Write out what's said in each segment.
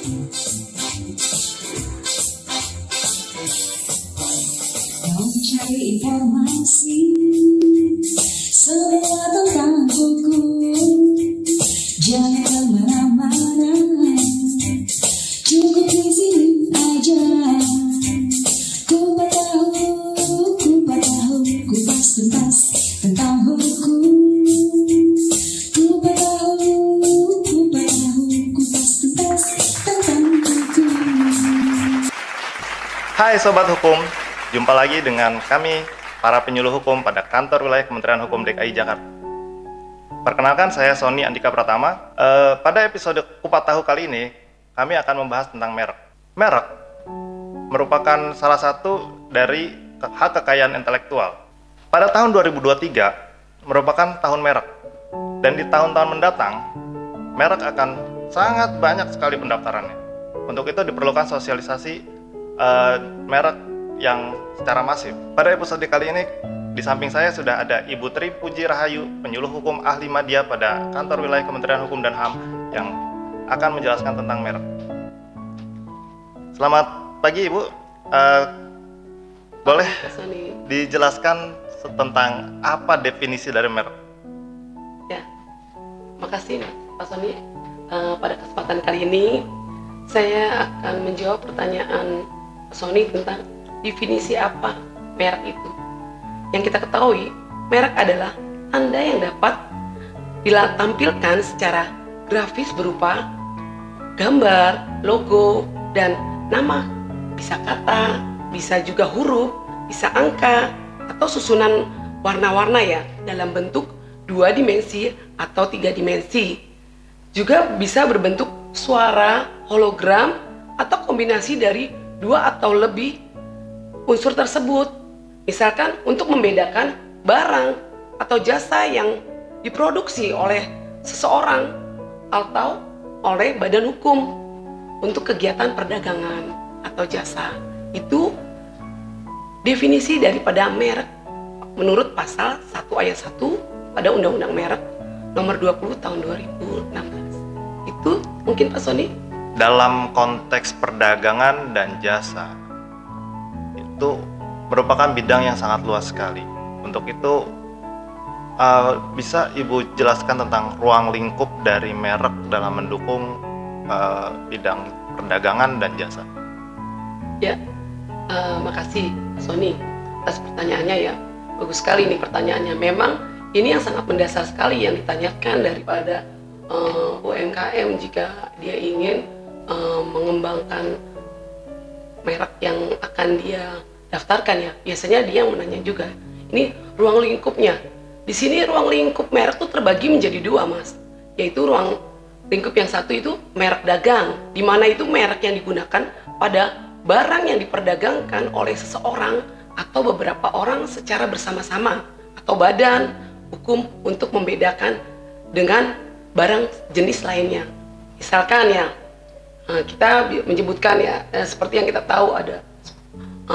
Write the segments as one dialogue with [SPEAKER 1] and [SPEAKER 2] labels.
[SPEAKER 1] Mencari informasi semua tentang buku, jangan kemana-mana, cukup di sini aja. Kupas tahu, kupas tuntas tentang buku. Kupas tahu, kupas tuntas tentang buku.
[SPEAKER 2] Hai Sobat Hukum, jumpa lagi dengan kami, para penyuluh hukum pada kantor wilayah Kementerian Hukum DKI Jakarta. Perkenalkan, saya Sony Andika Pratama. Pada episode Kupas Tahu kali ini, kami akan membahas tentang merek. Merek merupakan salah satu dari hak kekayaan intelektual. Pada tahun 2023 merupakan tahun merek, dan di tahun-tahun mendatang, merek akan sangat banyak sekali pendaftarannya. Untuk itu diperlukan sosialisasi merek yang secara masif. Pada episode kali ini, di samping saya sudah ada Ibu Tri Puji Rahayu, penyuluh hukum ahli media pada kantor wilayah Kementerian Hukum dan HAM, yang akan menjelaskan tentang merek. Selamat pagi Ibu, boleh dijelaskan tentang apa definisi dari merek?
[SPEAKER 3] Ya, makasih Pak Sony. Pada kesempatan kali ini, saya akan menjawab pertanyaan Pak Sony tentang definisi apa merek itu. Yang kita ketahui, merek adalah tanda yang dapat ditampilkan secara grafis berupa gambar, logo, dan nama. Bisa kata, bisa juga huruf, bisa angka, atau susunan warna-warna ya, dalam bentuk 2 dimensi atau 3 dimensi. Juga bisa berbentuk suara, hologram, atau kombinasi dari 2 atau lebih unsur tersebut. Misalkan untuk membedakan barang atau jasa yang diproduksi oleh seseorang atau oleh badan hukum untuk kegiatan perdagangan atau jasa. Itu definisi daripada merek menurut pasal 1 ayat 1 pada Undang-Undang Merek nomor 20 tahun 2016. Itu mungkin Pak Sony.
[SPEAKER 2] Dalam konteks perdagangan dan jasa, itu merupakan bidang yang sangat luas sekali. Untuk itu, bisa Ibu jelaskan tentang ruang lingkup dari merek dalam mendukung bidang perdagangan dan jasa?
[SPEAKER 3] Ya, makasih Sony atas pertanyaannya ya. Bagus sekali nih pertanyaannya. Memang ini yang sangat mendasar sekali yang ditanyakan daripada UMKM jika dia ingin mengembangkan merek yang akan dia daftarkan ya. Biasanya dia yang menanya juga. Ini ruang lingkupnya. Di sini ruang lingkup merek itu terbagi menjadi 2 Mas. Yaitu ruang lingkup yang satu itu merek dagang, di mana itu merek yang digunakan pada barang yang diperdagangkan oleh seseorang atau beberapa orang secara bersama-sama atau badan hukum untuk membedakan dengan barang jenis lainnya. Misalkan ya, kita menyebutkan ya, seperti yang kita tahu ada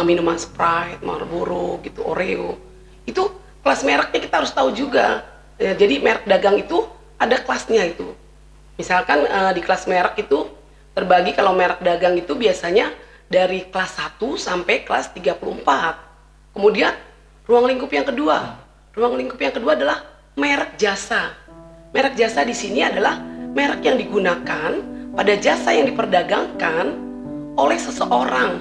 [SPEAKER 3] minuman Sprite, Marlboro, gitu, Oreo. Itu kelas mereknya kita harus tahu juga. Jadi merek dagang itu ada kelasnya itu. Misalkan di kelas merek itu terbagi, kalau merek dagang itu biasanya dari kelas 1 sampai kelas 34. Kemudian ruang lingkup yang kedua. Ruang lingkup yang kedua adalah merek jasa. Merek jasa di sini adalah merek yang digunakan pada jasa yang diperdagangkan oleh seseorang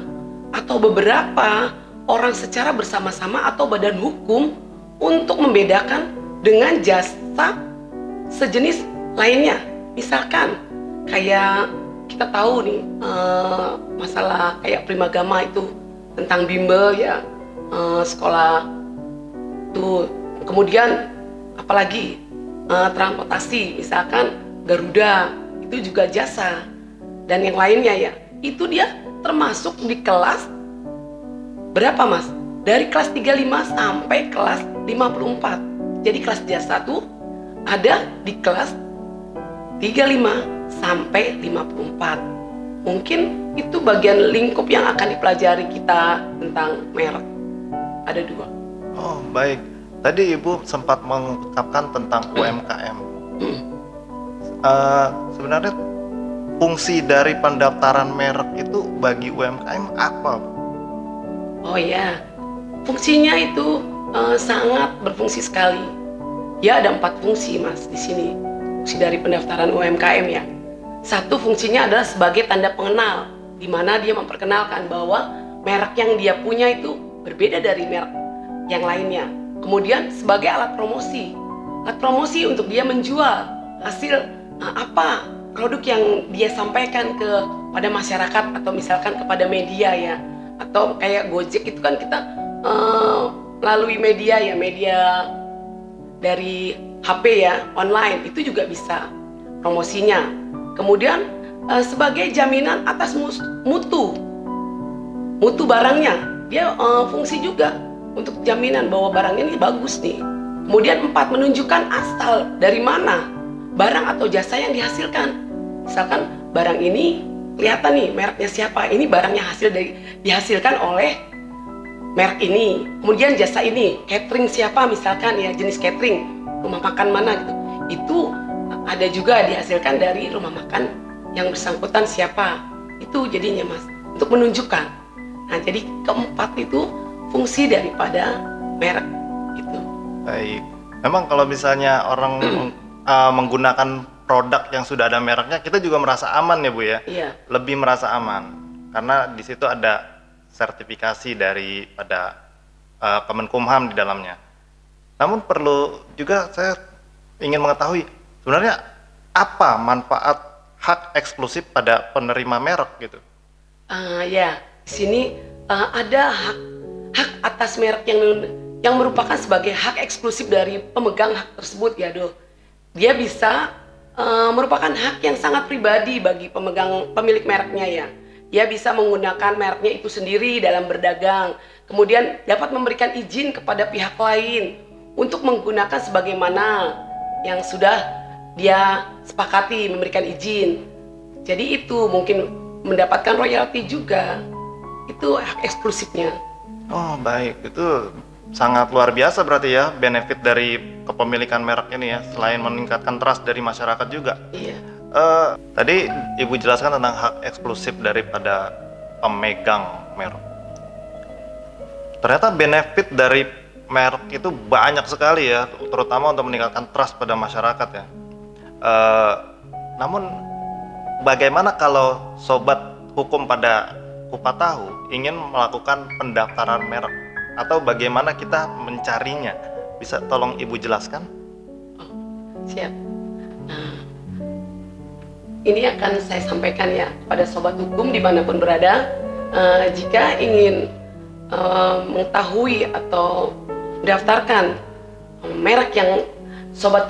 [SPEAKER 3] atau beberapa orang secara bersama-sama atau badan hukum untuk membedakan dengan jasa sejenis lainnya. Misalkan kayak kita tahu nih masalah kayak Primagama itu tentang bimbel ya, sekolah tuh. Kemudian apalagi transportasi, misalkan Garuda, itu juga jasa. Dan yang lainnya ya, itu dia termasuk di kelas berapa Mas? Dari kelas 35 sampai kelas 54. Jadi kelas jasa tuh ada di kelas 35 sampai 54. Mungkin itu bagian lingkup yang akan dipelajari kita tentang merek. Ada 2.
[SPEAKER 2] Oh baik, tadi Ibu sempat mengungkapkan tentang UMKM. Sebenarnya fungsi dari pendaftaran merek itu bagi UMKM apa?
[SPEAKER 3] Oh ya, fungsinya itu sangat berfungsi sekali. Ya ada 4 fungsi Mas di sini. Fungsi dari pendaftaran UMKM ya. Satu fungsinya adalah sebagai tanda pengenal, di mana dia memperkenalkan bahwa merek yang dia punya itu berbeda dari merek yang lainnya. Kemudian sebagai alat promosi untuk dia menjual hasil apa produk yang dia sampaikan kepada masyarakat atau misalkan kepada media ya, atau kayak Gojek itu kan kita melalui media ya, media dari HP ya, online itu juga bisa promosinya. Kemudian sebagai jaminan atas mutu barangnya, dia fungsi juga untuk jaminan bahwa barangnya ini bagus nih. Kemudian 4, menunjukkan asal dari mana barang atau jasa yang dihasilkan. Misalkan barang ini kelihatan nih mereknya siapa, ini barangnya dihasilkan oleh merek ini. Kemudian jasa ini, catering siapa misalkan ya, jenis catering, rumah makan mana gitu. Itu ada juga dihasilkan dari rumah makan yang bersangkutan siapa. Itu jadinya Mas, untuk menunjukkan. Nah, jadi keempat itu fungsi daripada merek itu.
[SPEAKER 2] Baik. Memang kalau misalnya orang menggunakan produk yang sudah ada mereknya, kita juga merasa aman ya Bu ya?
[SPEAKER 3] Iya.
[SPEAKER 2] Lebih merasa aman. Karena di situ ada sertifikasi daripada Kemenkumham di dalamnya. Namun perlu juga saya ingin mengetahui sebenarnya apa manfaat hak eksklusif pada penerima merek gitu?
[SPEAKER 3] Ya, di sini ada hak atas merek yang merupakan sebagai hak eksklusif dari pemegang hak tersebut ya Do. Dia bisa merupakan hak yang sangat pribadi bagi pemilik mereknya ya. Dia bisa menggunakan mereknya itu sendiri dalam berdagang, kemudian dapat memberikan izin kepada pihak lain untuk menggunakan sebagaimana yang sudah dia sepakati memberikan izin. Jadi itu mungkin mendapatkan royalti juga. Itu hak eksklusifnya.
[SPEAKER 2] Oh baik, itu sangat luar biasa berarti ya benefit dari kepemilikan merek ini ya, selain meningkatkan trust dari masyarakat juga.
[SPEAKER 3] Iya.
[SPEAKER 2] Tadi Ibu jelaskan tentang hak eksklusif daripada pemegang merek. Ternyata benefit dari merek itu banyak sekali ya, terutama untuk meningkatkan trust pada masyarakat ya. Namun bagaimana kalau sobat hukum pada Kupat Tahu ingin melakukan pendaftaran merek, atau bagaimana kita mencarinya? Bisa tolong Ibu jelaskan?
[SPEAKER 3] Oh, siap. Nah, ini akan saya sampaikan ya kepada sobat hukum dimanapun berada. Jika ingin mengetahui atau mendaftarkan merek yang sobat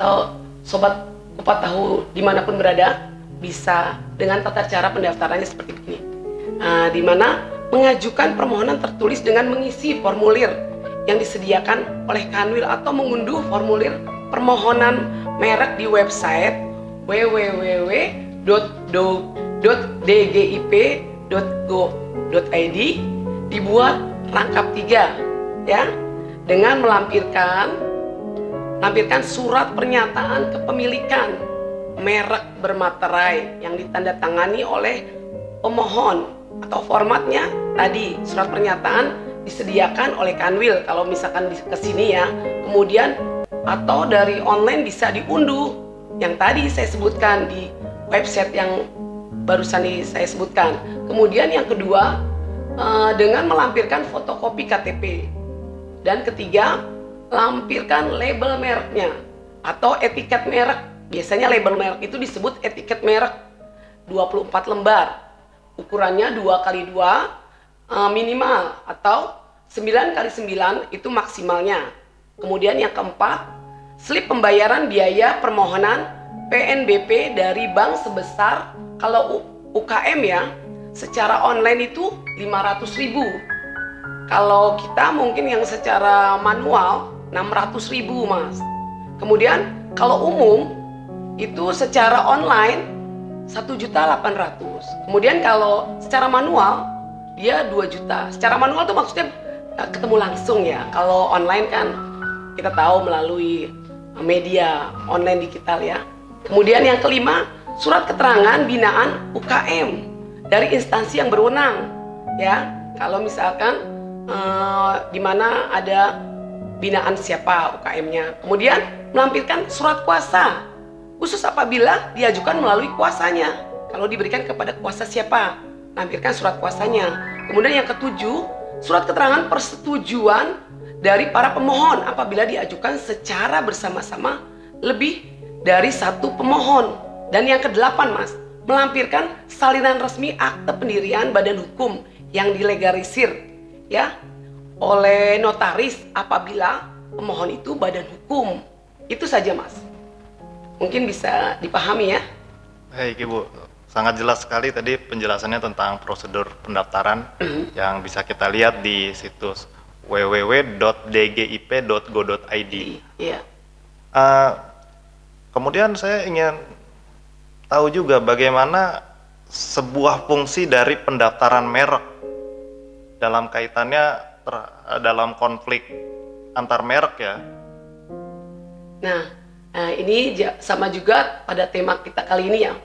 [SPEAKER 3] Kupat Tahu dimanapun berada, bisa dengan tata cara pendaftarannya seperti ini. Di mana mengajukan permohonan tertulis dengan mengisi formulir yang disediakan oleh Kanwil atau mengunduh formulir permohonan merek di website www.dgip.go.id, dibuat rangkap 3 ya, dengan melampirkan surat pernyataan kepemilikan merek bermaterai yang ditandatangani oleh pemohon, atau formatnya tadi surat pernyataan disediakan oleh Kanwil kalau misalkan ke sini ya. Kemudian atau dari online bisa diunduh yang tadi saya sebutkan di website yang barusan saya sebutkan. Kemudian yang kedua dengan melampirkan fotokopi KTP. Dan ketiga, lampirkan label mereknya atau etiket merek. Biasanya label merek itu disebut etiket merek, 24 lembar. Ukurannya 2x2 minimal, atau 9x9 itu maksimalnya. Kemudian yang keempat, slip pembayaran biaya permohonan PNBP dari bank sebesar, kalau UKM ya, secara online itu 500.000. Kalau kita mungkin yang secara manual 600.000 Mas. Kemudian kalau umum itu secara online 1.800.000. Kemudian kalau secara manual dia 2 juta. Secara manual itu maksudnya ketemu langsung ya. Kalau online kan kita tahu melalui media online digital ya. Kemudian yang kelima, surat keterangan binaan UKM dari instansi yang berwenang, ya. Kalau misalkan di mana ada binaan siapa UKM-nya. Kemudian melampirkan surat kuasa, khusus apabila diajukan melalui kuasanya. Kalau diberikan kepada kuasa siapa, lampirkan surat kuasanya. Kemudian yang ketujuh, surat keterangan persetujuan dari para pemohon apabila diajukan secara bersama-sama lebih dari satu pemohon. Dan yang kedelapan, Mas, melampirkan salinan resmi akte pendirian badan hukum yang dilegalisir, ya, oleh notaris apabila pemohon itu badan hukum. Itu saja, Mas. Mungkin bisa dipahami ya.
[SPEAKER 2] Baik Ibu, sangat jelas sekali tadi penjelasannya tentang prosedur pendaftaran yang bisa kita lihat di situs www.dgip.go.id.
[SPEAKER 3] Iya.
[SPEAKER 2] Kemudian saya ingin tahu juga bagaimana sebuah fungsi dari pendaftaran merek dalam kaitannya dalam konflik antar merek ya.
[SPEAKER 3] Nah, ini sama juga pada tema kita kali ini ya,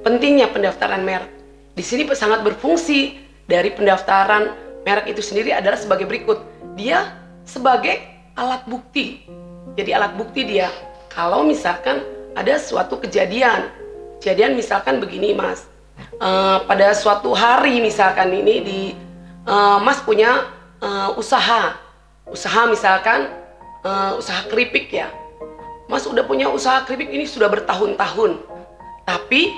[SPEAKER 3] pentingnya pendaftaran merek. Di sini sangat berfungsi dari pendaftaran merek itu sendiri adalah sebagai berikut. Dia sebagai alat bukti. Jadi alat bukti dia kalau misalkan ada suatu kejadian misalkan begini, Mas. Pada suatu hari misalkan ini di Mas punya usaha misalkan usaha keripik ya. Mas udah punya usaha keripik ini sudah bertahun-tahun. Tapi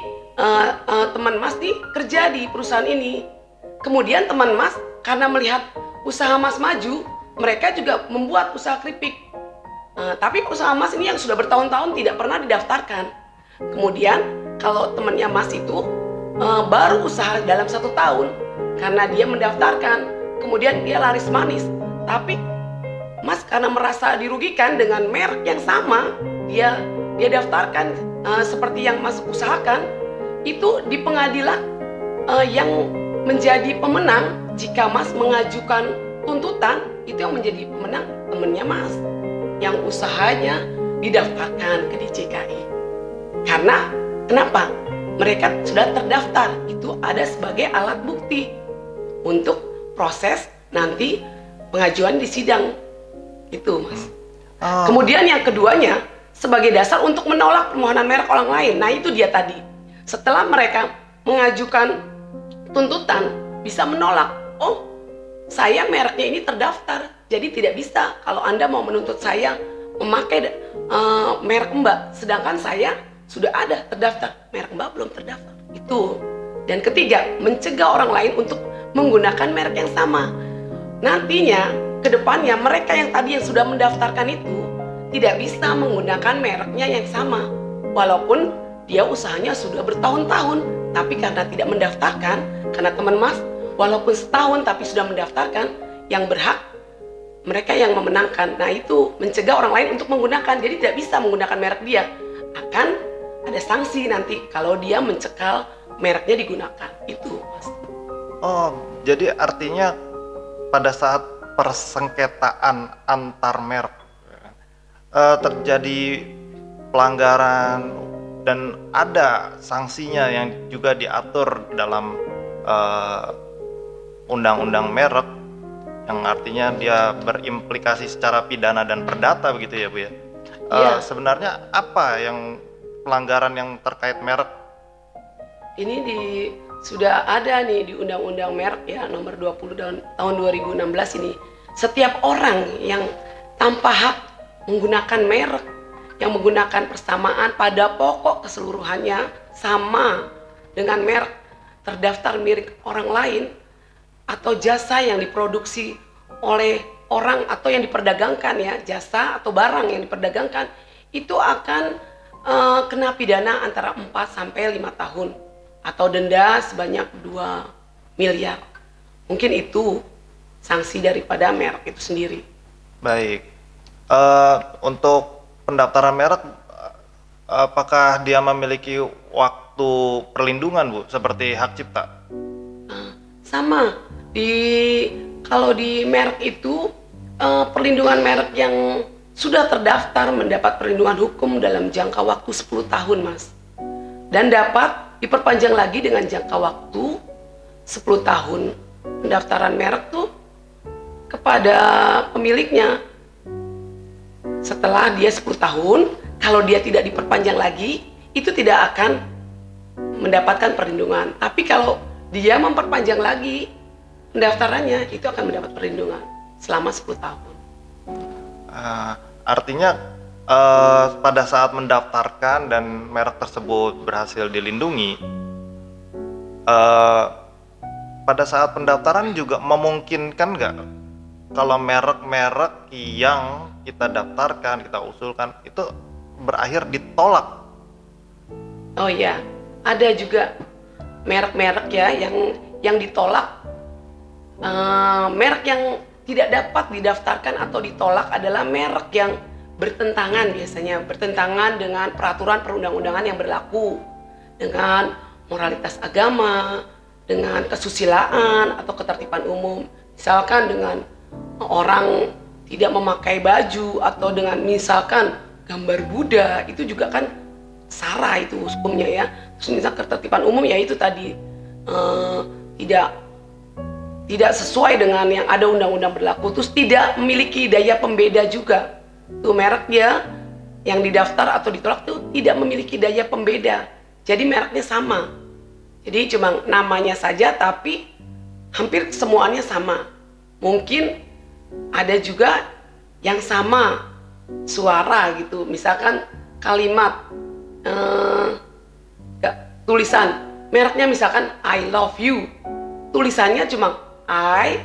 [SPEAKER 3] teman Mas nih kerja di perusahaan ini. Kemudian teman Mas karena melihat usaha Mas maju, mereka juga membuat usaha keripik. Tapi usaha Mas ini yang sudah bertahun-tahun tidak pernah didaftarkan. Kemudian kalau temannya Mas itu baru usaha dalam 1 tahun, karena dia mendaftarkan, kemudian dia laris manis. Tapi Mas karena merasa dirugikan dengan merek yang sama, dia daftarkan seperti yang Mas usahakan, itu di pengadilan yang menjadi pemenang jika Mas mengajukan tuntutan, itu yang menjadi pemenang temennya Mas yang usahanya didaftarkan ke DJKI. Karena kenapa? Mereka sudah terdaftar, itu ada sebagai alat bukti untuk proses nanti pengajuan di sidang. Itu, Mas. Kemudian yang keduanya sebagai dasar untuk menolak permohonan merek orang lain. Nah, itu dia tadi. Setelah mereka mengajukan tuntutan, bisa menolak. Oh, saya mereknya ini terdaftar, jadi tidak bisa kalau Anda mau menuntut saya memakai merek Mbak, sedangkan saya sudah ada terdaftar, merek Mbak belum terdaftar. Itu. Dan ketiga, mencegah orang lain untuk menggunakan merek yang sama. Nantinya, kedepannya mereka yang tadi yang sudah mendaftarkan itu tidak bisa menggunakan mereknya yang sama. Walaupun dia usahanya sudah bertahun-tahun, tapi karena tidak mendaftarkan, karena teman Mas, walaupun setahun tapi sudah mendaftarkan, yang berhak mereka yang memenangkan. Nah, itu mencegah orang lain untuk menggunakan, jadi tidak bisa menggunakan merek dia. Akan ada sanksi nanti kalau dia mencekal mereknya digunakan. Itu, Mas.
[SPEAKER 2] Oh, jadi artinya pada saat persengketaan antar merek terjadi pelanggaran dan ada sanksinya yang juga diatur dalam undang-undang merek, yang artinya dia berimplikasi secara pidana dan perdata begitu ya Bu ya?
[SPEAKER 3] Iya.
[SPEAKER 2] Sebenarnya apa yang pelanggaran yang terkait merek?
[SPEAKER 3] Ini sudah ada nih di Undang-Undang Merek ya, nomor 20 tahun 2016 ini. Setiap orang yang tanpa hak menggunakan merek, yang menggunakan persamaan pada pokok keseluruhannya sama dengan merek terdaftar milik orang lain, atau jasa yang diproduksi oleh orang atau yang diperdagangkan ya, jasa atau barang yang diperdagangkan, itu akan kena pidana antara 4 sampai 5 tahun atau denda sebanyak 2 miliar. Mungkin itu sanksi daripada merek itu sendiri.
[SPEAKER 2] Baik. Untuk pendaftaran merek, apakah dia memiliki waktu perlindungan Bu, seperti hak cipta?
[SPEAKER 3] Sama. Kalau di merek itu perlindungan merek yang sudah terdaftar mendapat perlindungan hukum dalam jangka waktu 10 tahun, Mas. dan dapat diperpanjang lagi dengan jangka waktu 10 tahun. Pendaftaran merek tuh kepada pemiliknya. Setelah dia 10 tahun, kalau dia tidak diperpanjang lagi, itu tidak akan mendapatkan perlindungan. Tapi kalau dia memperpanjang lagi pendaftarannya, itu akan mendapat perlindungan selama 10 tahun.
[SPEAKER 2] Artinya pada saat mendaftarkan dan merek tersebut berhasil dilindungi, pada saat pendaftaran juga memungkinkan nggak kalau merek-merek yang kita daftarkan, kita usulkan itu berakhir ditolak?
[SPEAKER 3] Oh ya, ada juga merek-merek ya yang ditolak. Merek yang tidak dapat didaftarkan atau ditolak adalah merek yang bertentangan, biasanya bertentangan dengan peraturan perundang-undangan yang berlaku, dengan moralitas agama, dengan kesusilaan atau ketertiban umum. Misalkan dengan orang tidak memakai baju, atau dengan misalkan gambar Buddha, itu juga kan sara itu hukumnya ya. Terus misal ketertiban umum ya itu tadi tidak sesuai dengan yang ada undang-undang berlaku, terus tidak memiliki daya pembeda juga. Tuh mereknya yang didaftar atau ditolak tuh tidak memiliki daya pembeda. Jadi mereknya sama. Jadi cuma namanya saja tapi hampir semuanya sama. Mungkin ada juga yang sama suara gitu. Misalkan kalimat tulisan mereknya misalkan I love you. Tulisannya cuma I,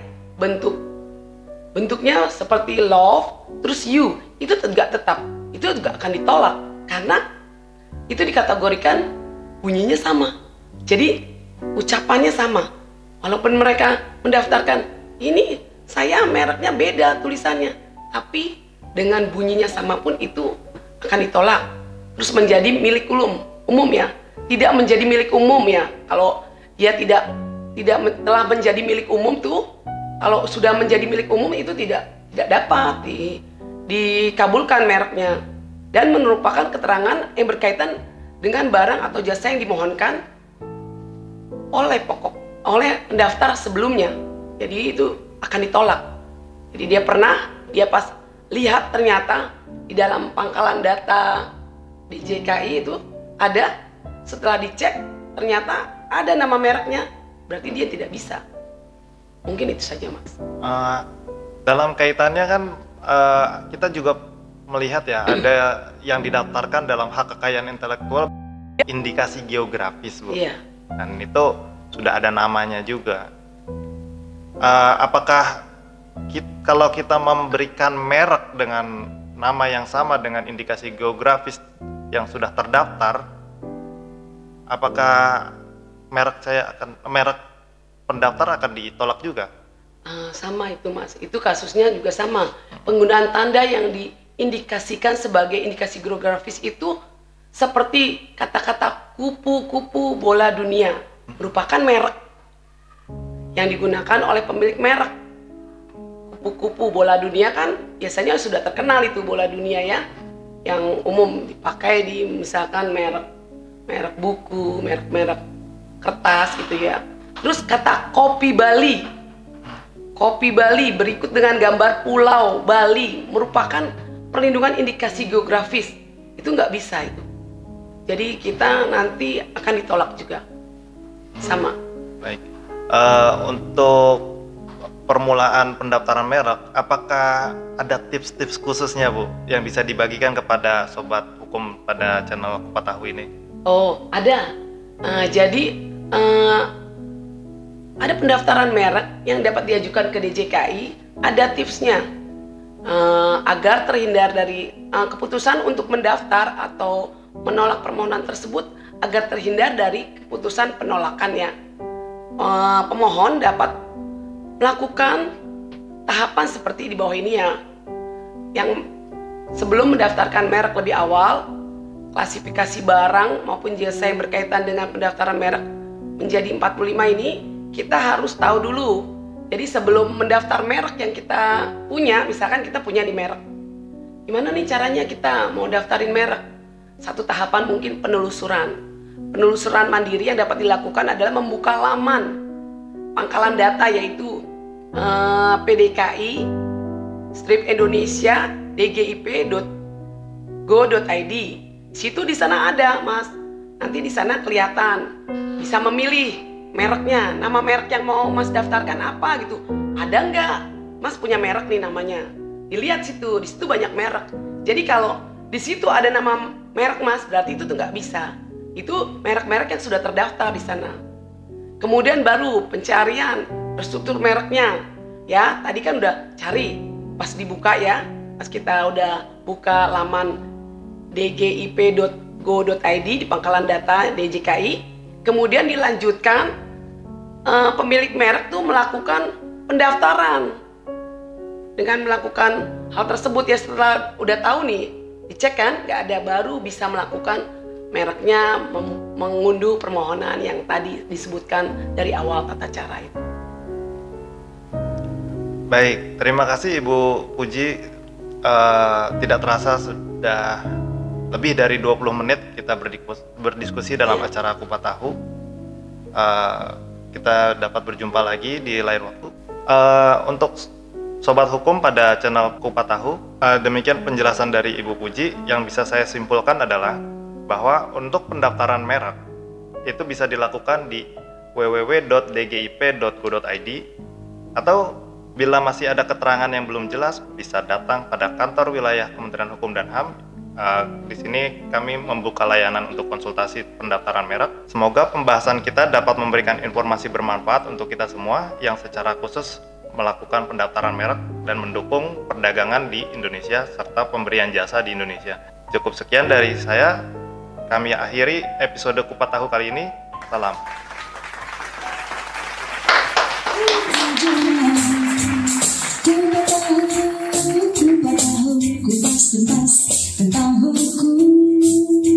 [SPEAKER 3] bentuknya seperti love, terus you, itu tidak tetap, itu juga akan ditolak karena itu dikategorikan bunyinya sama, jadi ucapannya sama. Walaupun mereka mendaftarkan ini saya mereknya beda tulisannya, tapi dengan bunyinya sama pun itu akan ditolak. Terus menjadi milik umum ya, tidak menjadi milik umum ya. Kalau dia tidak telah menjadi milik umum tuh, kalau sudah menjadi milik umum itu tidak dapat dikabulkan mereknya, dan merupakan keterangan yang berkaitan dengan barang atau jasa yang dimohonkan oleh pendaftar sebelumnya. Jadi itu akan ditolak. Jadi dia pas lihat ternyata di dalam pangkalan data di JKI itu ada, setelah dicek ternyata ada nama mereknya, berarti dia tidak bisa. Mungkin itu saja Mas.
[SPEAKER 2] Dalam kaitannya kan kita juga melihat ya ada yang didaftarkan dalam hak kekayaan intelektual indikasi geografis Bu.
[SPEAKER 3] Iya.
[SPEAKER 2] Dan itu sudah ada namanya juga. Apakah kalau kita memberikan merek dengan nama yang sama dengan indikasi geografis yang sudah terdaftar, apakah merek pendaftar akan ditolak juga?
[SPEAKER 3] Sama itu Mas, itu kasusnya juga sama. Penggunaan tanda yang diindikasikan sebagai indikasi geografis itu seperti kata-kata kupu-kupu bola dunia, merupakan merek yang digunakan oleh pemilik merek. Kupu-kupu bola dunia kan biasanya sudah terkenal itu bola dunia ya, yang umum dipakai di misalkan merek buku, merek kertas gitu ya. Terus kata kopi Bali berikut dengan gambar pulau Bali merupakan perlindungan indikasi geografis, itu nggak bisa itu. Jadi kita nanti akan ditolak juga. Sama.
[SPEAKER 2] Baik. Untuk permulaan pendaftaran merek, apakah ada tips-tips khususnya Bu yang bisa dibagikan kepada sobat hukum pada channel Kupat Tahu ini?
[SPEAKER 3] Oh, ada. Jadi ada pendaftaran merek yang dapat diajukan ke DJKI, ada tipsnya agar terhindar dari keputusan untuk mendaftar atau menolak permohonan tersebut, agar terhindar dari keputusan penolakannya. Pemohon dapat melakukan tahapan seperti di bawah ini ya, yang sebelum mendaftarkan merek lebih awal, klasifikasi barang maupun jasa yang berkaitan dengan pendaftaran merek menjadi 45 ini kita harus tahu dulu. Jadi sebelum mendaftar merek yang kita punya, misalkan kita punya di merek, gimana nih caranya kita mau daftarin merek? Satu tahapan mungkin penelusuran penelusuran mandiri yang dapat dilakukan adalah membuka laman pangkalan data, yaitu PDKI Indonesia dgip.go.id. Situ di sana ada, Mas. Nanti di sana kelihatan, bisa memilih mereknya, nama merek yang mau Mas daftarkan apa gitu. Ada nggak? Mas punya merek nih namanya. Dilihat situ, di situ banyak merek. Jadi kalau di situ ada nama merek Mas, berarti itu tuh nggak bisa. Itu merek-merek yang sudah terdaftar di sana. Kemudian baru pencarian berstruktur mereknya. Ya, tadi kan udah cari, pas dibuka ya, pas kita udah buka laman dgip.go.id di pangkalan data DJKI, kemudian dilanjutkan pemilik merek tuh melakukan pendaftaran. Dengan melakukan hal tersebut ya, setelah udah tahu nih, dicek kan nggak ada, baru bisa melakukan mereknya, mengunduh permohonan yang tadi disebutkan dari awal tata cara itu.
[SPEAKER 2] Baik, terima kasih Ibu Puji. Tidak terasa sudah lebih dari 20 menit kita berdiskusi dalam acara Kupat Tahu. Kita dapat berjumpa lagi di lain waktu. Untuk Sobat Hukum pada channel Kupat Tahu, demikian penjelasan dari Ibu Puji. Yang bisa saya simpulkan adalah bahwa untuk pendaftaran merek itu bisa dilakukan di www.dgip.go.id, atau bila masih ada keterangan yang belum jelas bisa datang pada kantor wilayah Kementerian Hukum dan HAM. Di sini kami membuka layanan untuk konsultasi pendaftaran merek. Semoga pembahasan kita dapat memberikan informasi bermanfaat untuk kita semua yang secara khusus melakukan pendaftaran merek dan mendukung perdagangan di Indonesia serta pemberian jasa di Indonesia. Cukup sekian dari saya. Kami akhiri episode Kupat Tahu kali ini. Salam.
[SPEAKER 1] Kupas tuntas tentang hukum.